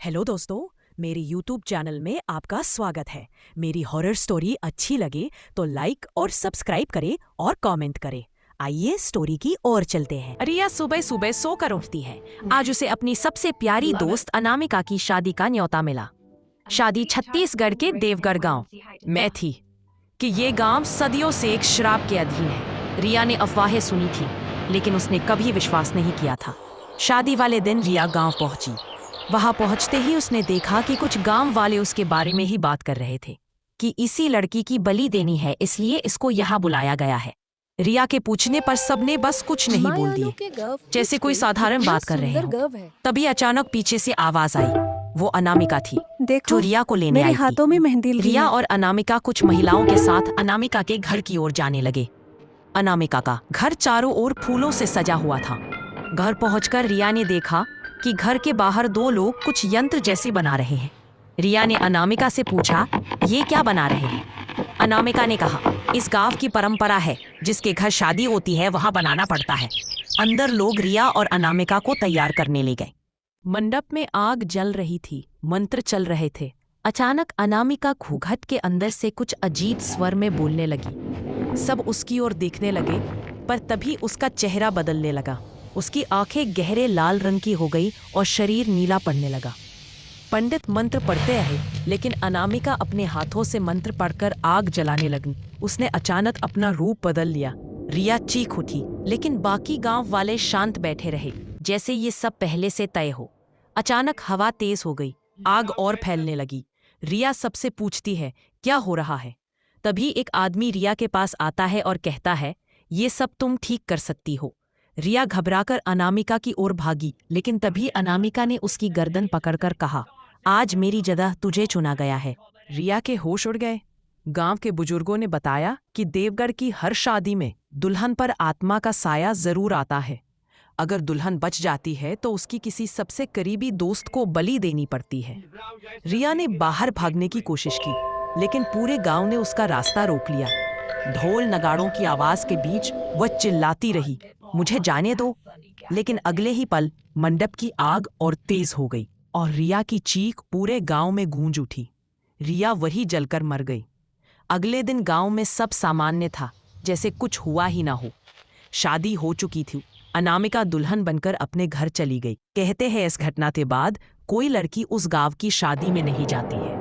Hello दोस्तों, मेरे YouTube channel में आपका स्वागत है। मेरी हॉरर स्टोरी अच्छी लगे तो लाइक और सब्सक्राइब करें और कमेंट करें। आइए स्टोरी की ओर चलते हैं। रिया सुबह सुबह सोकर उठती है। आज उसे अपनी सबसे प्यारी दोस्त अनामिका की शादी का न्योता मिला। शादी छत्तीसगढ़ के देवगढ़ गांव में थी कि ये गांव सदियों से एक श्राप के अधीन है। रिया ने अफवाहें सुनी थी, लेकिन उसने कभी विश्वास नहीं किया था। शादी वाले दिन रिया गांव पहुंची। वहां पहुंचते ही उसने देखा कि कुछ गांव वाले उसके बारे में ही बात कर रहे थे कि इसी लड़की की बलि देनी है, इसलिए इसको यहाँ बुलाया गया है। रिया के पूछने पर सबने बस कुछ नहीं बोल दिए, जैसे कोई साधारण बात कर रहे हो। तभी अचानक पीछे से आवाज आई। वो अनामिका थी, जो रिया को लेने आई हाथों में मेहंदी लगी रिया है। और अनामिका कुछ महिलाओं के साथ अनामिका के घर की ओर जाने लगे। अनामिका का घर चारों ओर फूलों से सजा हुआ था। घर पहुंचकर रिया ने देखा कि घर के बाहर दो लोग कुछ यंत्र जैसे बना रहे हैं। रिया ने अनामिका से पूछा, ये क्या बना रहे हैं? अनामिका ने कहा, इस गांव की परंपरा है, जिसके घर शादी होती है वहां बनाना पड़ता है। अंदर लोग रिया और अनामिका को तैयार करने ले गए। मंडप में आग जल रही थी, मंत्र चल रहे थे। अचानक अनामिका घूंघट के अंदर से कुछ अजीब स्वर में बोलने लगी। सब उसकी ओर देखने लगे, पर तभी उसका चेहरा बदलने लगा। उसकी आंखें गहरे लाल रंग की हो गई और शरीर नीला पड़ने लगा। पंडित मंत्र पढ़ते रहे, लेकिन अनामिका अपने हाथों से मंत्र पढ़कर आग जलाने लगी। उसने अचानक अपना रूप बदल लिया। रिया चीख उठी, लेकिन बाकी गांव वाले शांत बैठे रहे, जैसे ये सब पहले से तय हो। अचानक हवा तेज हो गई, आग और फैलने लगी। रिया सबसे पूछती है, क्या हो रहा है? तभी एक आदमी रिया के पास आता है और कहता है, ये सब तुम ठीक कर सकती हो। रिया घबराकर अनामिका की ओर भागी, लेकिन तभी अनामिका ने उसकी गर्दन पकड़कर कहा, आज मेरी जगह तुझे चुना गया है। रिया के होश उड़ गए। गांव के बुजुर्गों ने बताया कि देवगढ़ की हर शादी में दुल्हन पर आत्मा का साया जरूर आता है। अगर दुल्हन बच जाती है तो उसकी किसी सबसे करीबी दोस्त को बलि देनी पड़ती है। रिया ने बाहर भागने की कोशिश की, लेकिन पूरे गांव ने उसका रास्ता रोक लिया। ढोल नगाड़ों की आवाज के बीच वह चिल्लाती रही, मुझे जाने दो। लेकिन अगले ही पल मंडप की आग और तेज हो गई और रिया की चीख पूरे गांव में गूंज उठी। रिया वही जलकर मर गई। अगले दिन गांव में सब सामान्य था, जैसे कुछ हुआ ही ना हो। शादी हो चुकी थी। अनामिका दुल्हन बनकर अपने घर चली गई। कहते हैं इस घटना के बाद कोई लड़की उस गांव की शादी में नहीं जाती है।